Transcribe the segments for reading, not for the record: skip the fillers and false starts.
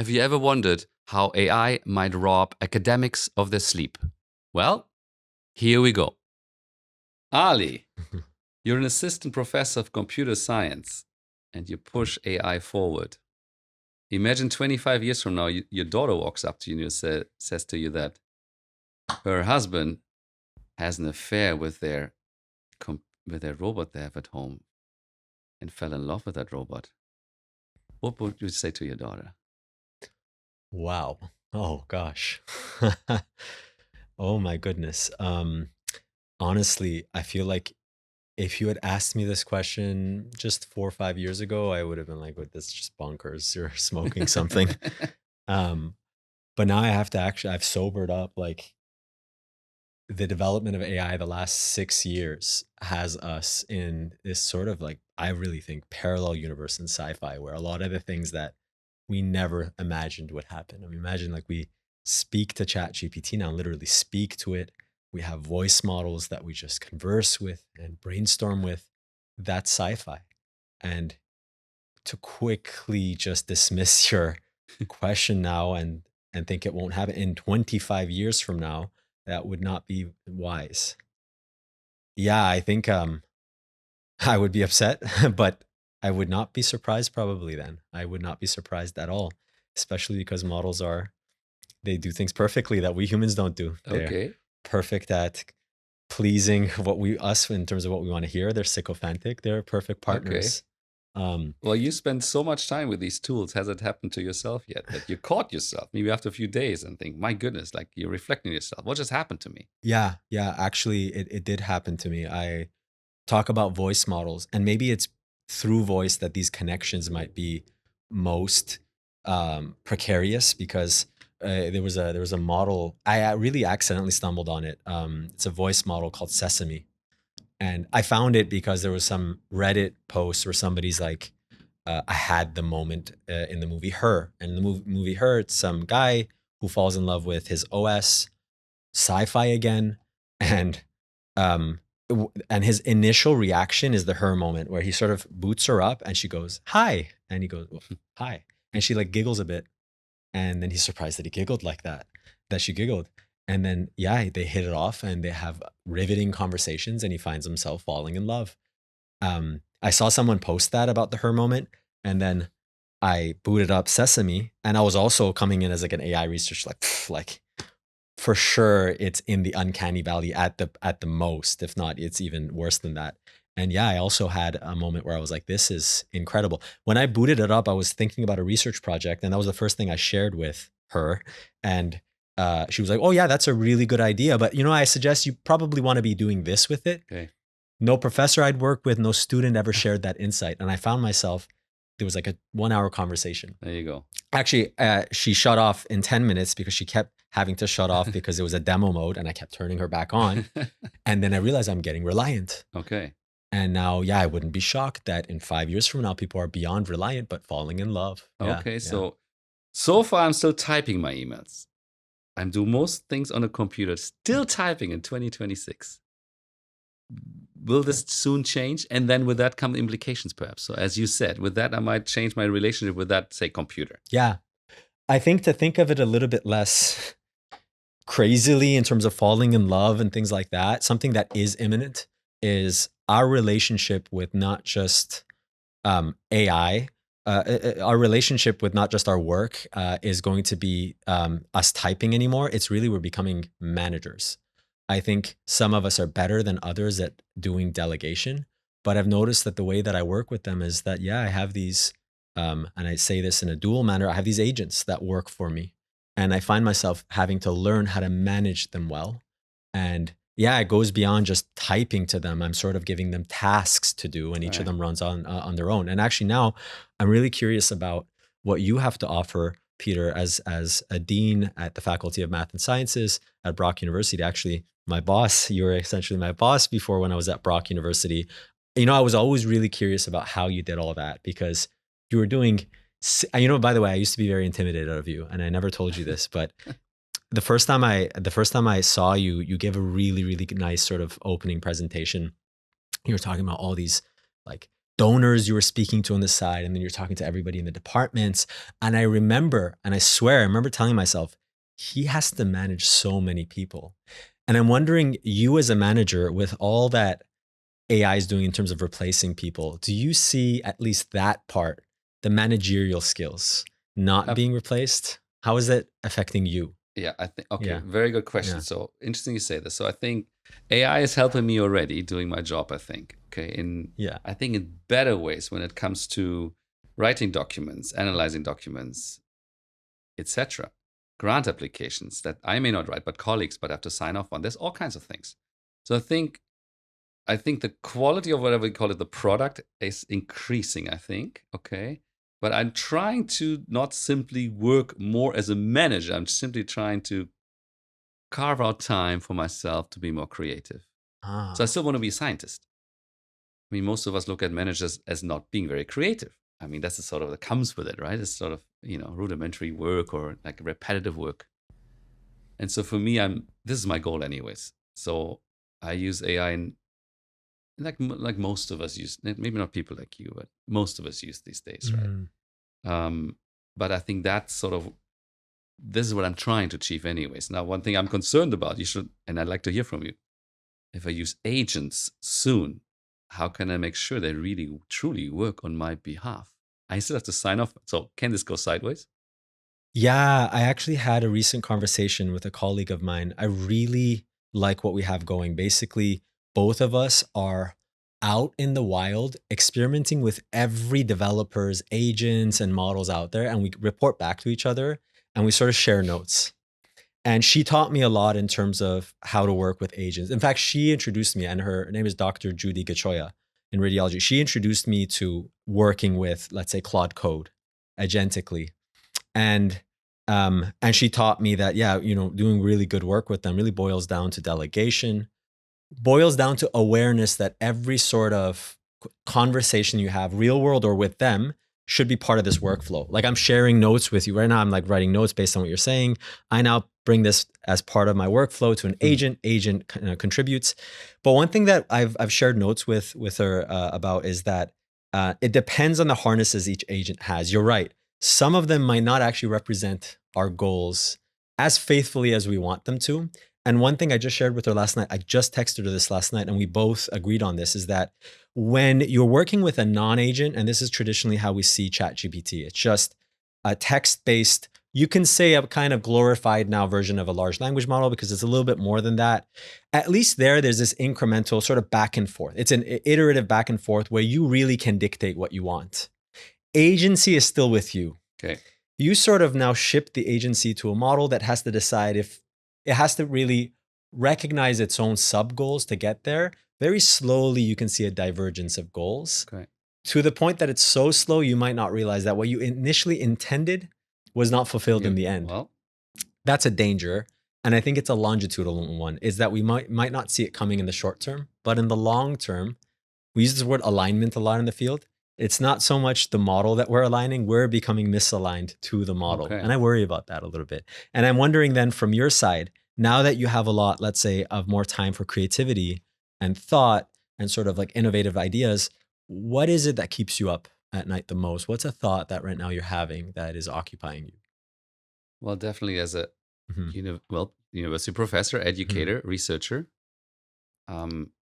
Have you ever wondered how AI might rob academics of their sleep? Well, here we go. Ali, you're an assistant professor of computer science and you push AI forward. Imagine 25 years from now, your daughter walks up to you and says to you that her husband has an affair with their robot they have at home and fell in love with that robot. What would you say to your daughter? Wow. Oh gosh. Oh my goodness. Honestly, I feel like if you had asked me this question just 4 or 5 years ago, I would have been like, "What? That's just bonkers. You're smoking something." Um, but now I have to actually, I've sobered up. Like the development of AI the last 6 years has us in this sort of like, I really think, parallel universe in sci-fi where a lot of the things that we never imagined would happen. I mean, imagine like we speak to Chat GPT now, literally speak to it. We have voice models that we just converse with and brainstorm with. That's sci-fi. And to quickly just dismiss your question now and think it won't happen in 25 years from now, that would not be wise. Yeah, I think I would be upset, but I would not be surprised probably then. I would not be surprised at all, especially because models they do things perfectly that we humans don't do. They're Okay. perfect at pleasing us in terms of what we want to hear. They're sycophantic. They're perfect Okay. partners. Um, Well, you spend so much time with these tools. Has it happened to yourself yet that you caught yourself maybe after a few days and think, my goodness, like you're reflecting on yourself? What just happened to me? yeah, actually it did happen to me. I talk about voice models, and maybe it's through voice that these connections might be most precarious because there was a model I really accidentally stumbled on it. It's a voice model called Sesame, and I found it because there was some Reddit post where somebody's like, I had the moment in the movie Her, and in the movie Her, it's some guy who falls in love with his OS, sci-fi again, and um and his initial reaction is the Her moment where he sort of boots her up and she goes hi, and he goes, "Well, hi," and she like giggles a bit, and then he's surprised that he giggled like that she giggled, and then yeah, they hit it off and they have riveting conversations and he finds himself falling in love. I saw someone post that about the Her moment, and then I booted up Sesame, and I was also coming in as like an AI researcher, like like for sure it's in the uncanny valley at the most, if not it's even worse than that. And yeah, I also had a moment where I was like, this is incredible. When I booted it up, I was thinking about a research project, and that was the first thing I shared with her. And she was like, oh yeah, that's a really good idea, but I suggest you probably want to be doing this with it. Okay. No professor I'd worked with, no student ever shared that insight, and I found myself, there was like a 1 hour conversation. There you go. Actually, she shut off in 10 minutes because she kept having to shut off because it was a demo mode and I kept turning her back on. And then I realized I'm getting reliant. Okay. And now, yeah, I wouldn't be shocked that in 5 years from now, people are beyond reliant, but falling in love. Yeah, Okay. yeah. So far, I'm still typing my emails. I'm doing most things on a computer, still typing in 2026. Will this soon change? And then with that come implications, perhaps. So as you said, with that, I might change my relationship with that, say, computer. Yeah. I think to think of it a little bit less crazily in terms of falling in love and things like that, something that is imminent is our relationship with not just AI. Our relationship with not just our work is going to be us typing anymore. It's really, we're becoming managers. I think some of us are better than others at doing delegation, but I've noticed that the way that I work with them is that, yeah, I have these, and I say this in a dual manner, I have these agents that work for me. And I find myself having to learn how to manage them well. And yeah, it goes beyond just typing to them. I'm sort of giving them tasks to do, and each of Right. them runs on their own. And actually, now I'm really curious about what you have to offer, Peter, as a dean at the Faculty of Math and Sciences at Brock University. Actually, my boss, you were essentially my boss before when I was at Brock University. I was always really curious about how you did all that because you were doing. By the way, I used to be very intimidated of you, and I never told you this, but the first time I saw you, you gave a really, really nice sort of opening presentation. You were talking about all these like donors you were speaking to on the side, and then you're talking to everybody in the departments. And I remember, and I swear, I remember telling myself, he has to manage so many people. And I'm wondering, you as a manager, with all that AI is doing in terms of replacing people, do you see at least that part, the managerial skills, not Uh, being replaced? How is that affecting you? yeah, I think, okay, Yeah. very good question. Yeah. So interesting you say this. So I think AI is helping me already doing my job, I think. Okay. Yeah. I think in better ways when it comes to writing documents, analyzing documents, etc. Grant applications that I may not write, but colleagues but have to sign off on. There's all kinds of things. So I think the quality of whatever we call it, the product is increasing, I think. Okay. But I'm trying to not simply work more as a manager. I'm simply trying to carve out time for myself to be more creative. So I Ah. still want to be a scientist. I mean, most of us look at managers as not being very creative. I mean, that's the sort of that comes with it, right? It's sort of, rudimentary work or like repetitive work. And so for me, this is my goal anyways. So I use AI in like most of us use, maybe not people like you, but most of us use these days, right? Mm. But I think this is what I'm trying to achieve anyways. Now, one thing I'm concerned about, and I'd like to hear from you. If I use agents soon, how can I make sure they really truly work on my behalf? I still have to sign off. So can this go sideways? Yeah, I actually had a recent conversation with a colleague of mine. I really like what we have going. Basically, both of us are out in the wild experimenting with every developer's agents and models out there, and we report back to each other and we sort of share notes. And she taught me a lot in terms of how to work with agents. In fact, she introduced me, and her name is Dr. Judy Gachoya in radiology. She introduced me to working with, let's say, Claude Code agentically. And she taught me that, yeah, doing really good work with them really boils down to delegation, boils down to awareness that every sort of conversation you have, real world or with them, should be part of this workflow. Like, I'm sharing notes with you right now. I'm like writing notes based on what you're saying. I now bring this as part of my workflow to an agent. Agent contributes. But one thing that I've shared notes with her about is that it depends on the harnesses each agent has. You're right. Some of them might not actually represent our goals as faithfully as we want them to. And one thing I just shared with her last night, I just texted her this last night, and we both agreed on this, is that when you're working with a non-agent, and this is traditionally how we see ChatGPT, it's just a text-based, you can say a kind of glorified now version of a large language model because it's a little bit more than that. At least there's this incremental sort of back and forth. It's an iterative back and forth where you really can dictate what you want. Agency is still with you. Okay. You sort of now ship the agency to a model that has to decide if it has to really recognize its own sub goals to get there. Very slowly, you can see a divergence of goals to the point that it's so slow, you might not realize that what you initially intended was not fulfilled in the end. Well, that's a danger. And I think it's a longitudinal one, is that we might not see it coming in the short term, but in the long term, we use this word alignment a lot in the field. It's not so much the model that we're aligning, we're becoming misaligned to the model. Okay. And I worry about that a little bit. And I'm wondering then, from your side, now that you have a lot, let's say, of more time for creativity and thought and sort of like innovative ideas, what is it that keeps you up at night the most? What's a thought that right now you're having that is occupying you? well, definitely as a Mhm. university professor, educator, researcher.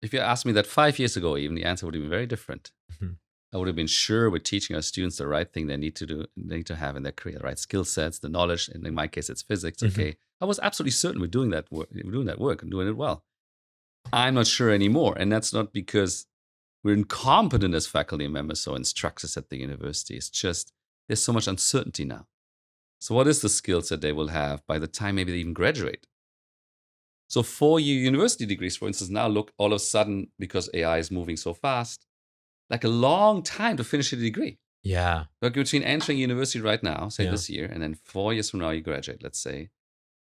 If you asked me that 5 years ago, even the answer would have been very different. Mhm. I would have been sure we're teaching our students the right thing they need to do, they need to have in their career, the right skill sets, the knowledge. And in my case, it's physics. Mhm. Okay. I was absolutely certain we're doing that work, and doing it well. I'm not sure anymore. And that's not because we're incompetent as faculty members or instructors at the university. It's just there's so much uncertainty now. So what is the skills that they will have by the time maybe they even graduate? So 4-year university degrees, for instance, now look all of a sudden, because AI is moving so fast, like a long time to finish a degree. Yeah. Like between entering university right now, say Yeah. this year, and then 4 years from now you graduate, let's say,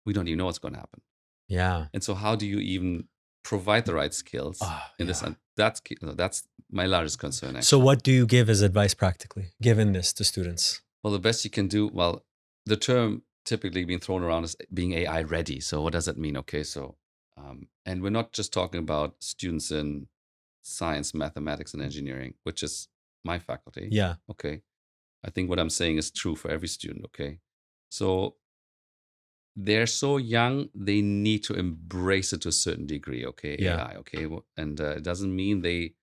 we don't even know what's going to happen. Yeah. And so how do you even provide the right skills in this? Yeah. That's my largest concern, actually. So what do you give as advice practically, given this to students? Well, the best you can do, well, the term typically being thrown around is being AI ready. So what does that mean? Okay, so, and we're not just talking about students in science, mathematics, and engineering, which is my faculty. Yeah. Okay. I think what I'm saying is true for every student. Okay. So they're so young, they need to embrace it to a certain degree. Okay. Yeah. AI. Okay. And it doesn't mean they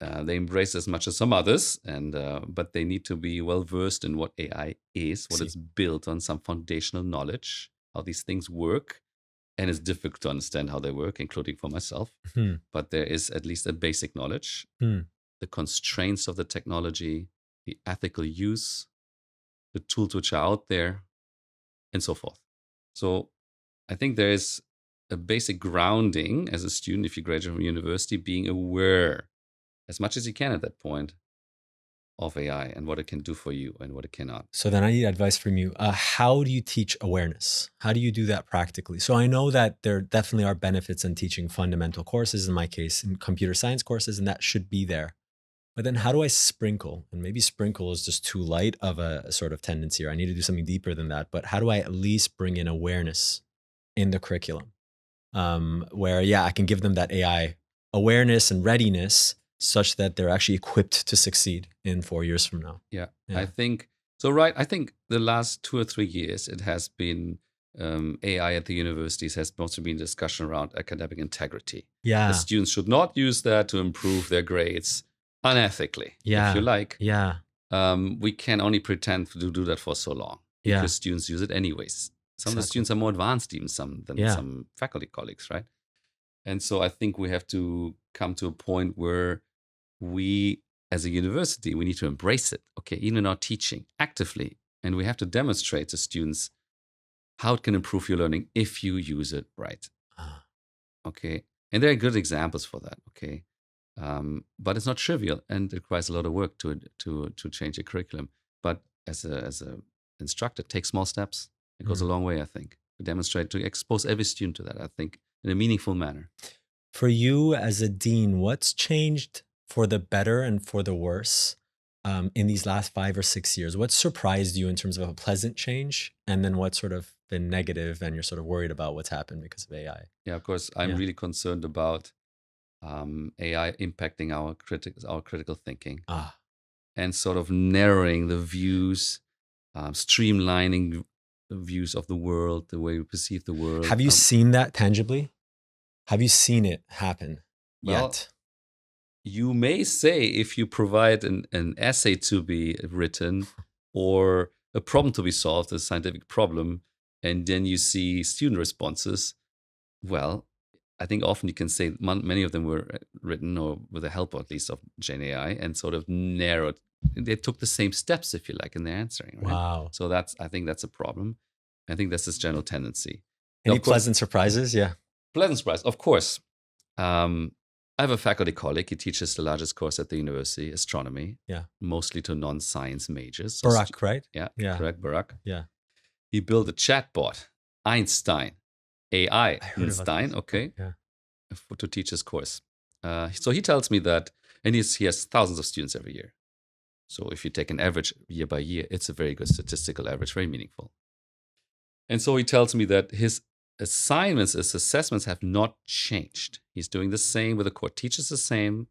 embrace as much as some others, but they need to be well versed in what AI is, what See. it's built on, some foundational knowledge, how these things work. And it's difficult to understand how they work, including for myself. Hmm. But there is at least a basic knowledge, the constraints of the technology, the ethical use, the tools which are out there, and so forth. So I think there is a basic grounding as a student, if you graduate from university, being aware as much as you can at that point of AI and what it can do for you and what it cannot. So then I need advice from you. How do you teach awareness? How do you do that practically? So I know that there definitely are benefits in teaching fundamental courses, in my case, in computer science courses, and that should be there. But then how do I sprinkle? And maybe sprinkle is just too light of a sort of tendency, or I need to do something deeper than that. But how do I at least bring in awareness in the curriculum? Where, I can give them that AI awareness and readiness such that they're actually equipped to succeed in 4 years from now. Yeah. I think so. Right. I think the last 2 or 3 years, it has been AI at the universities has mostly been discussion around academic integrity. Yeah. The students should not use that to improve their grades unethically, if you like. Yeah. We can only pretend to do that for so long because students use it anyways. Some of the students are more advanced even than some faculty colleagues, right? And so I think we have to come to a point where we, as a university, we need to embrace it, okay, even in our teaching actively. And we have to demonstrate to students how it can improve your learning if you use it right. Okay. And there are good examples for that, okay? But it's not trivial and it requires a lot of work to change a curriculum. But as a instructor, take small steps. It goes a long way, I think, to demonstrate, to expose every student to that, I think, in a meaningful manner. For you as a dean, what's changed for the better and for the worse in these last 5 or 6 years? What surprised you in terms of a pleasant change? And then what's sort of been negative and you're sort of worried about what's happened because of AI? Yeah, of course. I'm really concerned about AI impacting our critical thinking and sort of narrowing the views, streamlining the views of the world, the way we perceive the world. Have you seen that tangibly? Have you seen it happen yet? You may say, if you provide an essay to be written or a problem to be solved, a scientific problem, and then you see student responses, well, I think often you can say many of them were written or with the help, at least, of Gen AI and sort of narrowed. They took the same steps, if you like, in their answering. Right? Wow. So I think that's a problem. I think that's this general tendency. Any pleasant surprises? Yeah. Pleasant surprise, of course. I have a faculty colleague. He teaches the largest course at the university, astronomy. Yeah. Mostly to non-science majors. Berg, right? Yeah. Correct, Berg. Yeah. He built a chatbot, Einstein, AI, Einstein, okay, to teach his course. So he tells me that, and he has thousands of students every year. So if you take an average year by year, it's a very good statistical average, very meaningful. And so he tells me that his assignments, his assessments have not changed. He's doing the same with the course, teaches the same,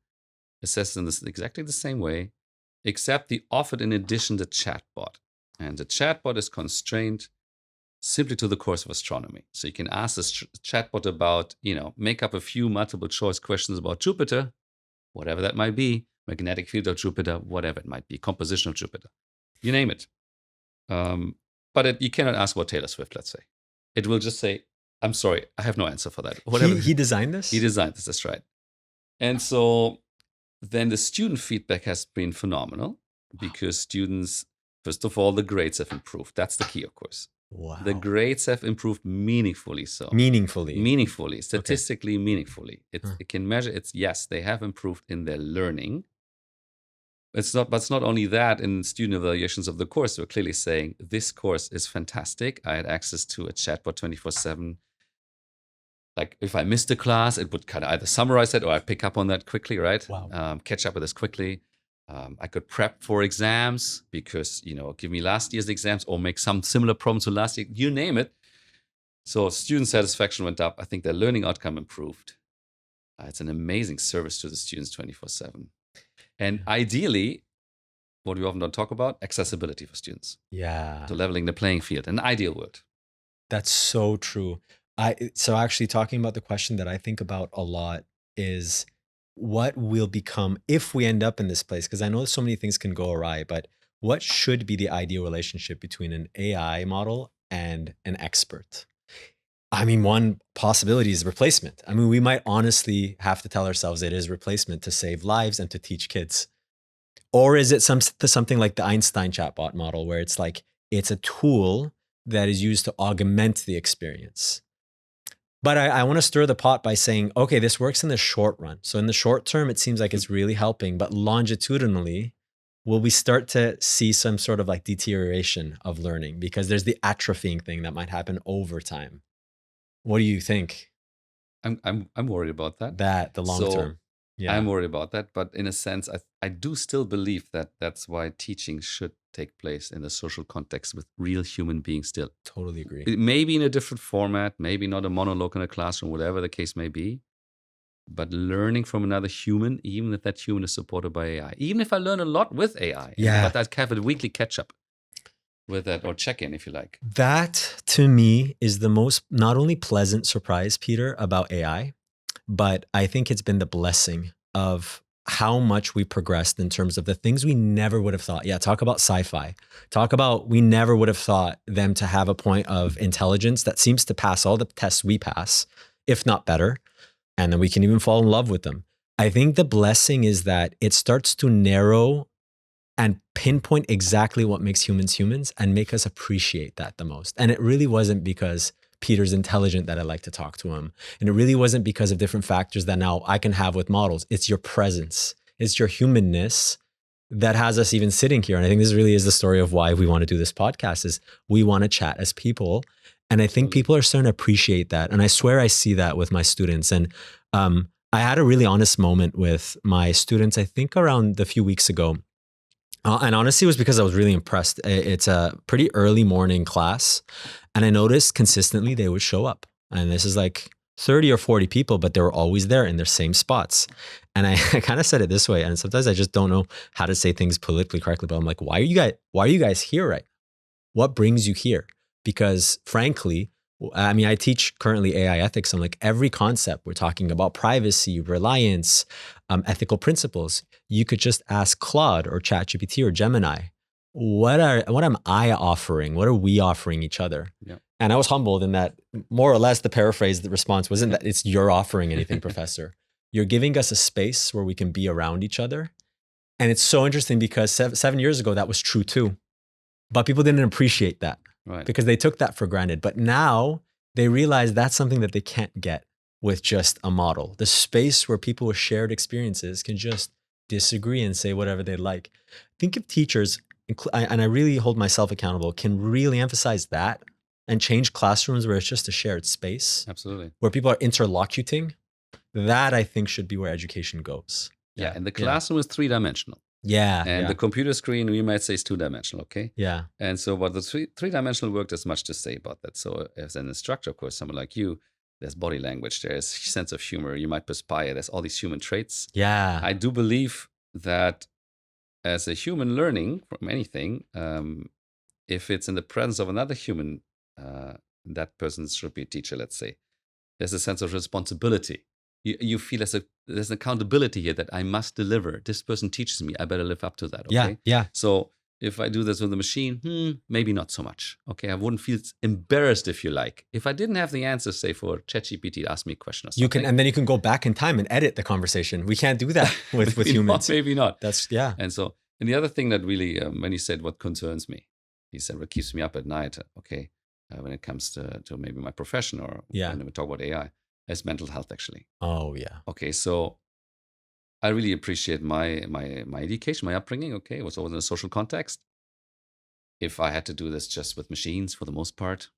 assesses in exactly the same way, except he offered in addition the chatbot. And the chatbot is constrained simply to the course of astronomy. So you can ask this chatbot about, make up a few multiple choice questions about Jupiter, whatever that might be, magnetic field of Jupiter, whatever it might be, composition of Jupiter, you name it. But you cannot ask about Taylor Swift, let's say. It will just say, I'm sorry, I have no answer for that. Whatever. He designed this? He designed this, that's right. And so then the student feedback has been phenomenal because students, first of all, the grades have improved. That's the key, of course. Wow. The grades have improved meaningfully. Meaningfully, statistically meaningfully. It can measure. Yes, they have improved in their learning. But it's not only that. In student evaluations of the course, we're clearly saying this course is fantastic. I had access to a chatbot 24/7. Like if I missed a class, it would kind of either summarize it or I pick up on that quickly, right? Wow. Catch up with this quickly. I could prep for exams because, give me last year's exams or make some similar problems to last year, you name it. So student satisfaction went up. I think their learning outcome improved. It's an amazing service to the students 24/7. And ideally, what we often don't talk about, accessibility for students. Yeah. So leveling the playing field, an ideal world. That's so true. So actually talking about the question that I think about a lot is what will become if we end up in this place, because I know so many things can go awry, but what should be the ideal relationship between an AI model and an expert? I mean, one possibility is replacement. I mean, we might honestly have to tell ourselves it is replacement to save lives and to teach kids. Or is it something like the Einstein chatbot model where it's like it's a tool that is used to augment the experience? But I want to stir the pot by saying, okay, this works in the short run. So in the short term, it seems like it's really helping, but longitudinally, will we start to see some sort of like deterioration of learning? Because there's the atrophying thing that might happen over time. What do you think? I'm worried about that. That the long So term. Yeah. I'm worried about that, but in a sense, I do still believe that that's why teaching should take place in a social context with real human beings still. Totally agree. Maybe in a different format, maybe not a monologue in a classroom, whatever the case may be, but learning from another human, even if that human is supported by AI, even if I learn a lot with AI, Yeah. but I have a weekly catch up with that or check in if you like. That to me is the most not only pleasant surprise, Peter, about AI, but I think it's been the blessing of how much we progressed in terms of the things we never would have thought. Yeah, talk about sci-fi. Talk about we never would have thought them to have a point of intelligence that seems to pass all the tests we pass, if not better. And then we can even fall in love with them. I think the blessing is that it starts to narrow and pinpoint exactly what makes humans humans and make us appreciate that the most. And it really wasn't because Peter's intelligent that I like to talk to him. And it really wasn't because of different factors that now I can have with models. It's your presence. It's your humanness that has us even sitting here. And I think this really is the story of why we want to do this podcast is we want to chat as people. And I think people are starting to appreciate that. And I swear I see that with my students. And I had a really honest moment with my students, I think around a few weeks ago. And honestly, it was because I was really impressed. It's a pretty early morning class. And I noticed consistently they would show up. And this is like 30 or 40 people, but they were always there in their same spots. And I kind of said it this way. And sometimes I just don't know how to say things politically correctly, but I'm like, why are you guys here, right? What brings you here? Because frankly, I mean, I teach currently AI ethics. I'm like, every concept we're talking about privacy, reliance, ethical principles. You could just ask Claude or ChatGPT or Gemini, what am I offering? What are we offering each other? Yeah. And I was humbled in that more or less the paraphrase, the response wasn't that it's you're offering anything, professor. You're giving us a space where we can be around each other. And it's so interesting because 7 years ago, that was true too. But people didn't appreciate that. Right. Because they took that for granted. But now they realize that's something that they can't get with just a model. The space where people with shared experiences can just disagree and say whatever they like. Think if teachers, and I really hold myself accountable, can really emphasize that and change classrooms where it's just a shared space. Absolutely. Where people are interlocuting. That I think should be where education goes. Yeah. And the classroom is 3-dimensional. Yeah. And the computer screen, we might say, is 2-dimensional, okay? Yeah. And so, but the three-dimensional work, there's much to say about that. So, as an instructor, of course, someone like you, there's body language, there's sense of humor, you might perspire, there's all these human traits. Yeah. I do believe that as a human learning from anything, if it's in the presence of another human, that person should be a teacher, let's say. There's a sense of responsibility. You feel there's an accountability here that I must deliver. This person teaches me, I better live up to that. Okay? Yeah. So if I do this with the machine, maybe not so much. Okay, I wouldn't feel embarrassed if you like. If I didn't have the answers, say for ChatGPT to ask me a question or something. You can, and then you can go back in time and edit the conversation. We can't do that with humans. Maybe not. That's yeah. And so, and the other thing that really, when he said what concerns me, he said what keeps me up at night. Okay, when it comes to maybe my profession or when we talk about AI, is mental health actually. Oh yeah. Okay, so I really appreciate my education, my upbringing. Okay, it was always in a social context. If I had to do this just with machines for the most part,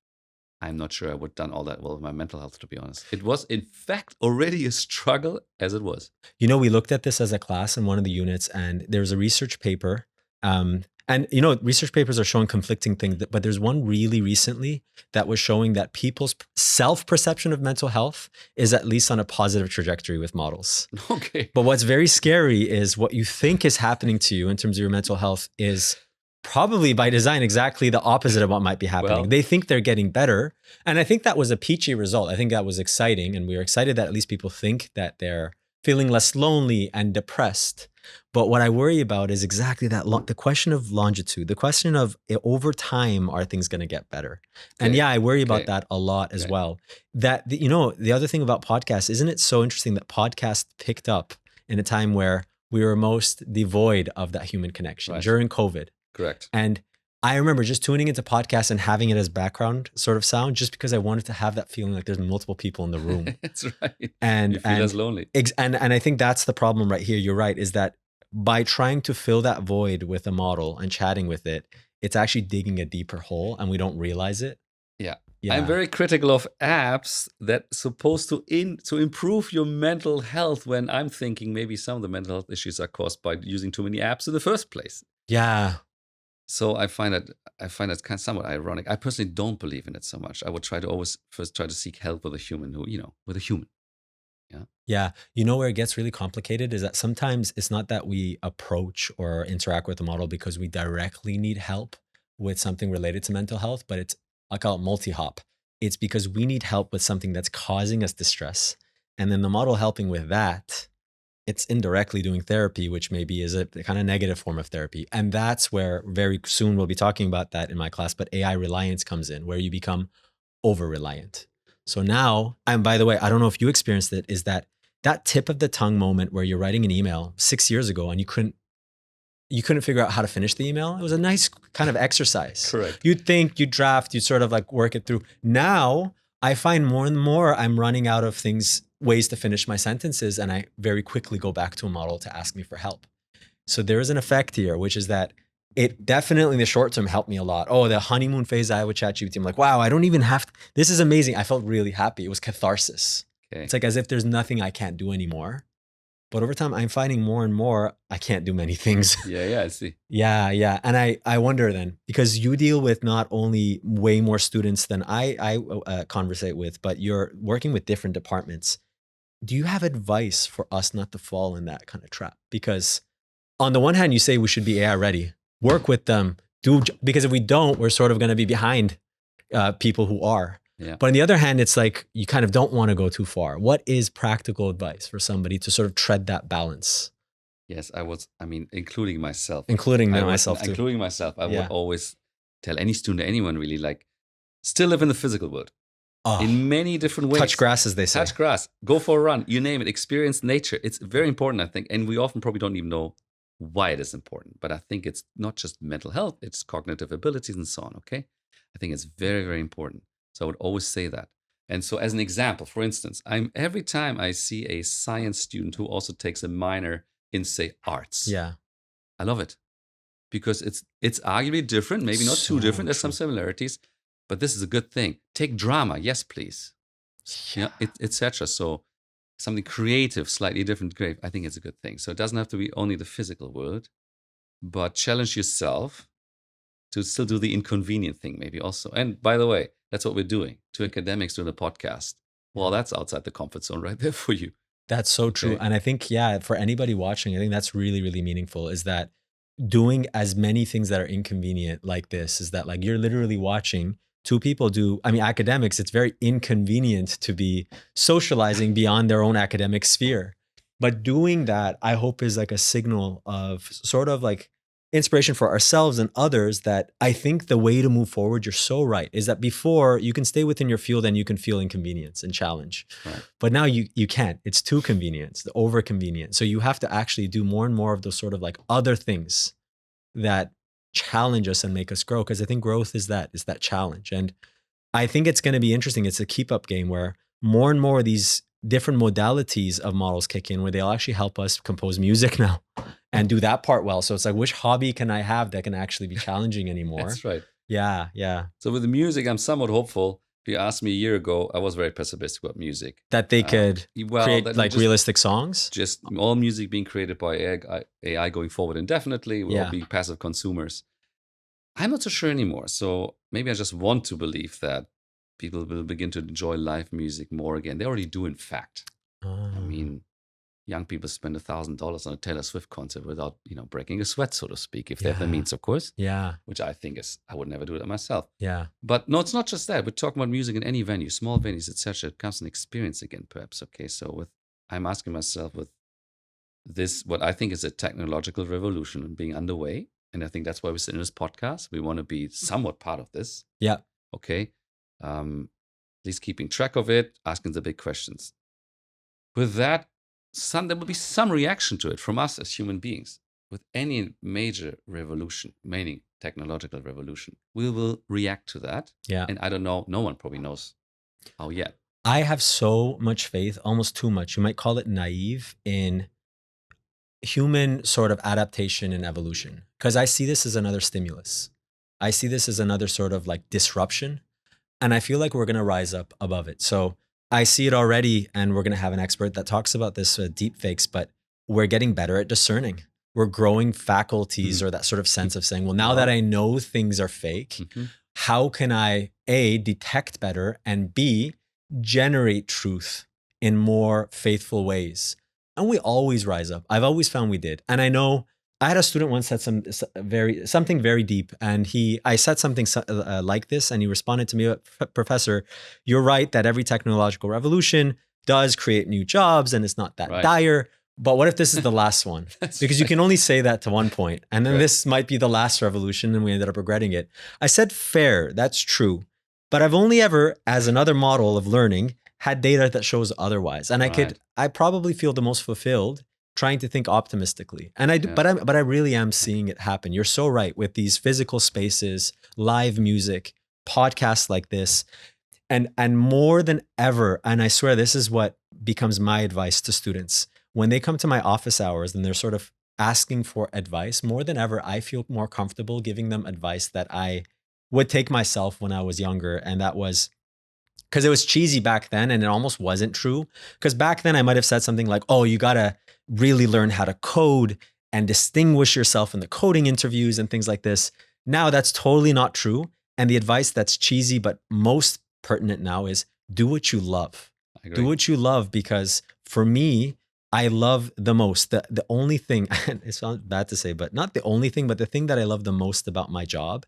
I'm not sure I would have done all that well with my mental health, to be honest. It was, in fact, already a struggle as it was. You know, we looked at this as a class in one of the units, and there was a research paper. And, research papers are showing conflicting things, but there's one really recently that was showing that people's self-perception of mental health is at least on a positive trajectory with models. Okay. But what's very scary is what you think is happening to you in terms of your mental health is probably by design exactly the opposite of what might be happening. Well, they think they're getting better. And I think that was a peachy result. I think that was exciting. And we were excited that at least people think that they're feeling less lonely and depressed. But what I worry about is exactly that, the question of longitude, the question of over time, are things going to get better? And okay. yeah, I worry about Okay. that a lot as Okay. well. That, the other thing about podcasts, isn't it so interesting that podcasts picked up in a time where we were most devoid of that human connection Right. during COVID? Correct. And I remember just tuning into podcasts and having it as background sort of sound, just because I wanted to have that feeling like there's multiple people in the room. That's right. And you feel less lonely. And I think that's the problem right here. You're right, is that by trying to fill that void with a model and chatting with it, it's actually digging a deeper hole and we don't realize it. Yeah. Yeah. I'm very critical of apps that supposed to improve your mental health, when I'm thinking maybe some of the mental health issues are caused by using too many apps in the first place. Yeah. So I find it kind of somewhat ironic. I personally don't believe in it so much. I would always first try to seek help with a human with a human. Yeah. Where it gets really complicated is that sometimes it's not that we approach or interact with the model because we directly need help with something related to mental health, but it's, I call it multi-hop. It's because we need help with something that's causing us distress. And then the model helping with that, it's indirectly doing therapy, which maybe is a kind of negative form of therapy. And that's where very soon we'll be talking about that in my class, but AI reliance comes in, where you become over-reliant. So now, and by the way, I don't know if you experienced it, is that tip of the tongue moment where you're writing an email 6 years ago and you couldn't figure out how to finish the email. It was a nice kind of exercise. Correct. You'd think, you'd draft, you'd sort of like work it through. Now I find more and more I'm running out of ways to finish my sentences, and I very quickly go back to a model to ask me for help. So there is an effect here, which is that it definitely in the short term helped me a lot. Oh, the honeymoon phase I would ChatGPT, I'm like, wow, I don't even have to, this is amazing. I felt really happy. It was catharsis. Okay. It's like as if there's nothing I can't do anymore. But over time, I'm finding more and more I can't do many things. Yeah, I see. Yeah. And I wonder then, because you deal with not only way more students than I conversate with, but you're working with different departments. Do you have advice for us not to fall in that kind of trap? Because on the one hand, you say we should be AI ready, work with them, because if we don't, we're sort of going to be behind people who are. Yeah. But on the other hand, it's like you kind of don't want to go too far. What is practical advice for somebody to sort of tread that balance? Yes, including myself. Including myself too. Including myself, I Yeah. would always tell any student, anyone really, like, still live in the physical world. Oh, In many different ways. touch grass, as they say. Touch grass, go for a run, you name it, experience nature. It's very important, I think. And we often probably don't even know why it is important. But I think it's not just mental health, it's cognitive abilities and so on, okay? I think it's very, very important. So I would always say that. And so as an example, for instance, every time I see a science student who also takes a minor in, say, arts, Yeah. I love it. Because it's arguably different, maybe not too So different. There's some true. similarities, but this is a good thing. Take drama, yes, please. Yeah. Etc. So something creative, slightly different, great. I think it's a good thing. So it doesn't have to be only the physical world, but challenge yourself to still do the inconvenient thing, maybe also. And by the way, that's what we're doing. Two academics doing a podcast. Well, that's outside the comfort zone right there for you. That's so true. Okay. And I think, for anybody watching, I think that's really, really meaningful, is that doing as many things that are inconvenient like this, is that like you're literally watching two people academics, it's very inconvenient to be socializing beyond their own academic sphere. But doing that, I hope, is like a signal of sort of like inspiration for ourselves and others, that I think the way to move forward, you're so right, is that before you can stay within your field and you can feel inconvenience and challenge. Right. But now you can't. It's too convenient, the over convenient. So you have to actually do more and more of those sort of like other things that challenge us and make us grow. Because I think growth is that challenge. And I think it's going to be interesting. It's a keep up game where more and more of these different modalities of models kick in, where they'll actually help us compose music now and do that part well. So it's like, which hobby can I have that can actually be challenging anymore? That's right. Yeah. So with the music, I'm somewhat hopeful. If you asked me a year ago, I was very pessimistic about music. That they could create that like just- realistic songs? Just all music being created by AI going forward indefinitely. We'll all be passive consumers. I'm not so sure anymore. So maybe I just want to believe that people will begin to enjoy live music more again. They already do, in fact. I Oh, mean, young people spend $1,000 on a Taylor Swift concert without, breaking a sweat, so to speak, if they have the yeah, means, of course, yeah, which I think is, I would never do that myself. yeah, But no, it's not just that. We're talking about music in any venue, small venues, etc. It becomes an experience again, perhaps. Okay, so I'm asking myself with this, what I think is a technological revolution being underway, and I think that's why we're sitting in this podcast. We want to be somewhat part of this. yeah. Okay, at least keeping track of it, asking the big questions. With that, there will be some reaction to it from us as human beings. With any major revolution, meaning technological revolution, we will react to that. Yeah. And I don't know, no one probably knows how yet. I have so much faith, almost too much. You might call it naive in human sort of adaptation and evolution, because I see this as another stimulus. I see this as another sort of like disruption. And I feel like we're going to rise up above it. So I see it already. And we're going to have an expert that talks about this deep fakes, but we're getting better at discerning. We're growing faculties or that sort of sense of saying, well, now that I know things are fake, how can I A, detect better, and B, generate truth in more faithful ways? And we always rise up. I've always found we did. And I know I had a student once said something very deep, and I said something like this, and he responded to me, Professor, you're right that every technological revolution does create new jobs, and it's not that dire. But what if this is the last one? Because you can only say that to one point, and then this might be the last revolution, and we ended up regretting it. I said, fair, that's true. But I've only ever, as another model of learning, had data that shows otherwise. And I probably feel the most fulfilled trying to think optimistically. And I do, but I really am seeing it happen. You're so right with these physical spaces, live music, podcasts like this, and more than ever. And I swear this is what becomes my advice to students. When they come to my office hours and they're sort of asking for advice, more than ever, I feel more comfortable giving them advice that I would take myself when I was younger. And that was because it was cheesy back then and it almost wasn't true. Because back then I might have said something like, oh, you got to really learn how to code and distinguish yourself in the coding interviews and things like this. Now that's totally not true. And the advice that's cheesy but most pertinent now is do what you love. Do what you love, because for me, I love the most. The only thing, it sounds bad to say, but not the only thing, but the thing that I love the most about my job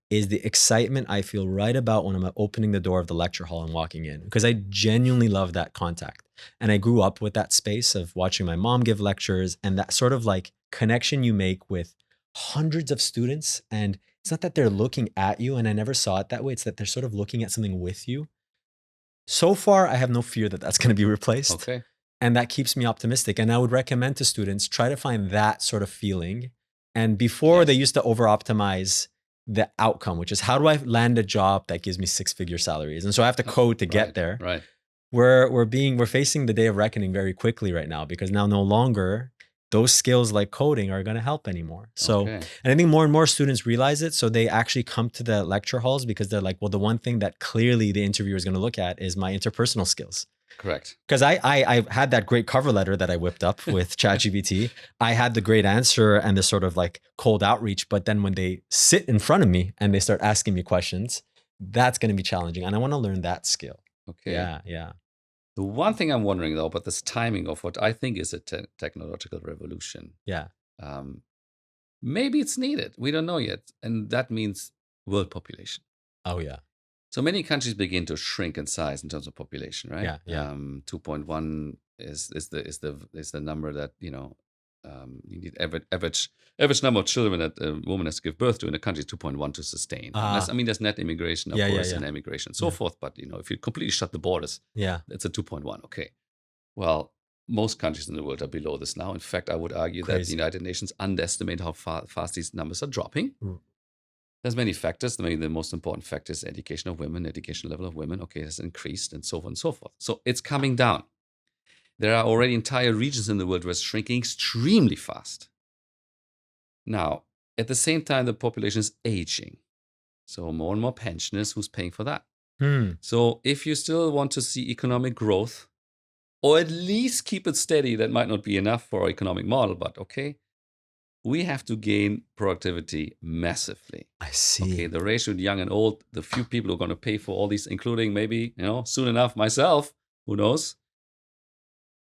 is the excitement I feel right about when I'm opening the door of the lecture hall and walking in, because I genuinely love that contact. And I grew up with that space of watching my mom give lectures and that sort of like connection you make with hundreds of students. And it's not that they're looking at you, and I never saw it that way. It's that they're sort of looking at something with you. So far, I have no fear that that's going to be replaced. Okay. And that keeps me optimistic. And I would recommend to students, try to find that sort of feeling. And before they used to over-optimize the outcome, which is how do I land a job that gives me 6-figure salaries? And so I have to code to get there. Right. We're facing the day of reckoning very quickly right now, because now no longer those skills like coding are going to help anymore. So, and I think more and more students realize it. So they actually come to the lecture halls because they're like, well, the one thing that clearly the interviewer is going to look at is my interpersonal skills. Correct. Because I had that great cover letter that I whipped up with ChatGPT. I had the great answer and the sort of like cold outreach. But then when they sit in front of me and they start asking me questions, that's going to be challenging. And I want to learn that skill. Okay. Yeah. The one thing I'm wondering though about this timing of what I think is a technological revolution. Yeah. Maybe it's needed. We don't know yet. And that means world population. Oh, yeah. So many countries begin to shrink in size in terms of population, right? Yeah. 2.1 is the number that, you need average number of children that a woman has to give birth to in a country, 2.1 to sustain. There's net immigration, of course, and emigration and so forth. But, if you completely shut the borders, it's a 2.1. Okay. Well, most countries in the world are below this now. In fact, I would argue that the United Nations underestimate how fast these numbers are dropping. There's many factors. Maybe the most important factor is education of women, education level of women. Okay, has increased and so on and so forth. So it's coming down. There are already entire regions in the world where it's shrinking extremely fast. Now, at the same time, the population is aging. So more and more pensioners, who's paying for that? So if you still want to see economic growth, or at least keep it steady, that might not be enough for our economic model, but okay, we have to gain productivity massively. I see. Okay, the ratio young and old, the few people who are going to pay for all these, including maybe, soon enough myself, who knows?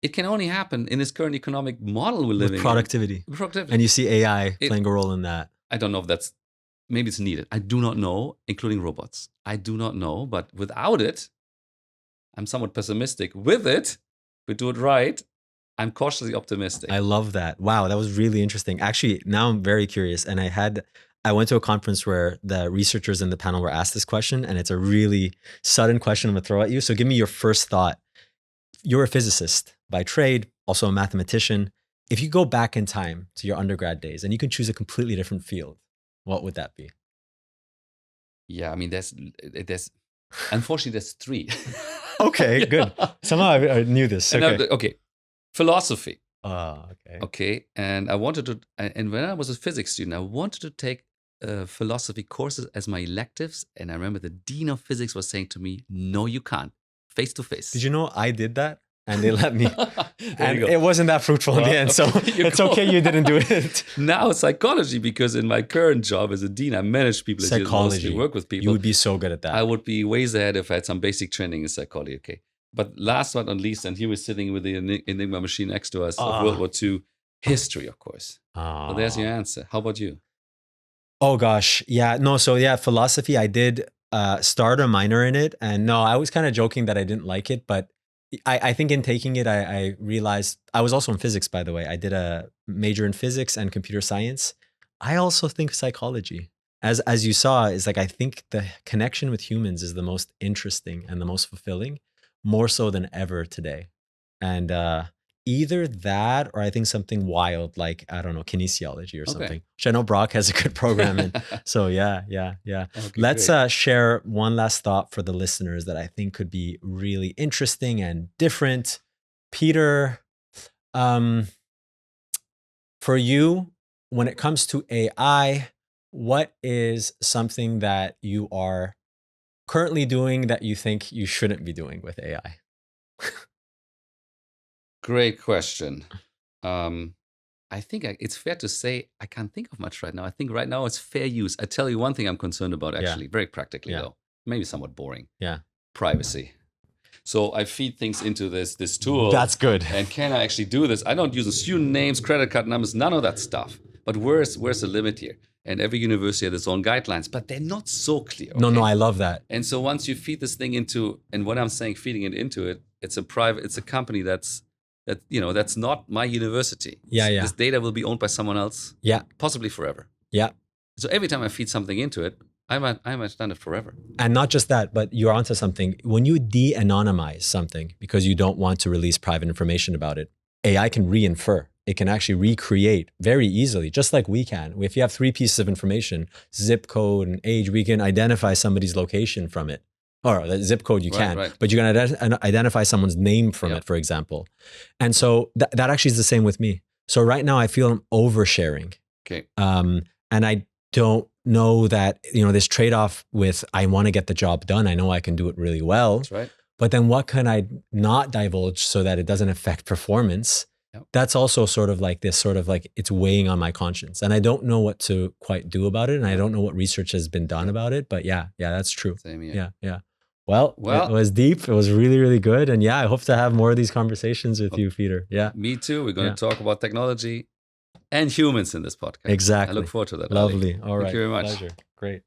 It can only happen in this current economic model we're living productivity. in. Productivity. And you see AI playing a role in that. I don't know if maybe it's needed. I do not know, including robots. I do not know, but without it, I'm somewhat pessimistic. With it, if we do it right, I'm cautiously optimistic. I love that. Wow, that was really interesting. Actually, now I'm very curious. And I went to a conference where the researchers in the panel were asked this question, and it's a really sudden question I'm gonna throw at you. So give me your first thought. You're a physicist by trade, also a mathematician. If you go back in time to your undergrad days and you can choose a completely different field, what would that be? Yeah, I mean, unfortunately, there's three. Okay, good. Somehow I knew this. Okay. Okay. Philosophy. Okay. Okay. And and when I was a physics student, I wanted to take philosophy courses as my electives. And I remember the dean of physics was saying to me, no, you can't, face to face. Did you know I did that? And they let me. And it wasn't that fruitful in the end. So it's okay you didn't do it. Now psychology, because in my current job as a dean, I manage people. Psychology. Work with people. You would be so good at that. I would be ways ahead if I had some basic training in psychology. Okay. But last but not least, and he was sitting with the Enigma machine next to us of World War II, history, of course. So there's your answer. How about you? Oh, gosh. Yeah. No, so yeah, philosophy, I did start a minor in it. And no, I was kind of joking that I didn't like it. But I think in taking it, I realized, I was also in physics, by the way. I did a major in physics and computer science. I also think psychology. As you saw, is like, I think the connection with humans is the most interesting and the most fulfilling, more so than ever today. And either that, or I think something wild, like, I don't know, kinesiology or something, which I know Brock has a good program in. So yeah. Okay, let's share one last thought for the listeners that I think could be really interesting and different. Peter, for you, when it comes to AI, what is something that you are currently doing that you think you shouldn't be doing with AI? Great question. I think it's fair to say I can't think of much right now. I think right now it's fair use. I tell you one thing I'm concerned about, actually, very practically though, maybe somewhat boring. Yeah. Privacy. So I feed things into this tool. That's good. And can I actually do this? I don't use the student names, credit card numbers, none of that stuff. But where's the limit here? And every university has its own guidelines, but they're not so clear. Okay? No, I love that. And so once you feed this thing into, and when I'm saying feeding it into it, it's a company that's not my university. Yeah. This data will be owned by someone else. Yeah. Possibly forever. Yeah. So every time I feed something into it, I might done it forever. And not just that, but you're onto something. When you de-anonymize something because you don't want to release private information about it, AI can re-infer. It can actually recreate very easily, just like we can. If you have 3 pieces of information, zip code and age, we can identify somebody's location from it. Or the zip code you can, but you can identify someone's name from it, for example. And so that actually is the same with me. So right now I feel I'm oversharing. Okay. And I don't know that, this trade-off with, I want to get the job done. I know I can do it really well. That's right. But then what can I not divulge so that it doesn't affect performance? Yep. That's also sort of like it's weighing on my conscience. And I don't know what to quite do about it. And I don't know what research has been done about it. But yeah, that's true. Same here. Yeah. Well, it was deep. It was really, really good. And yeah, I hope to have more of these conversations with you, Peter. Yeah. Me too. We're going to talk about technology and humans in this podcast. Exactly. I look forward to that. Lovely. All right. Thank you very much. Pleasure. Great.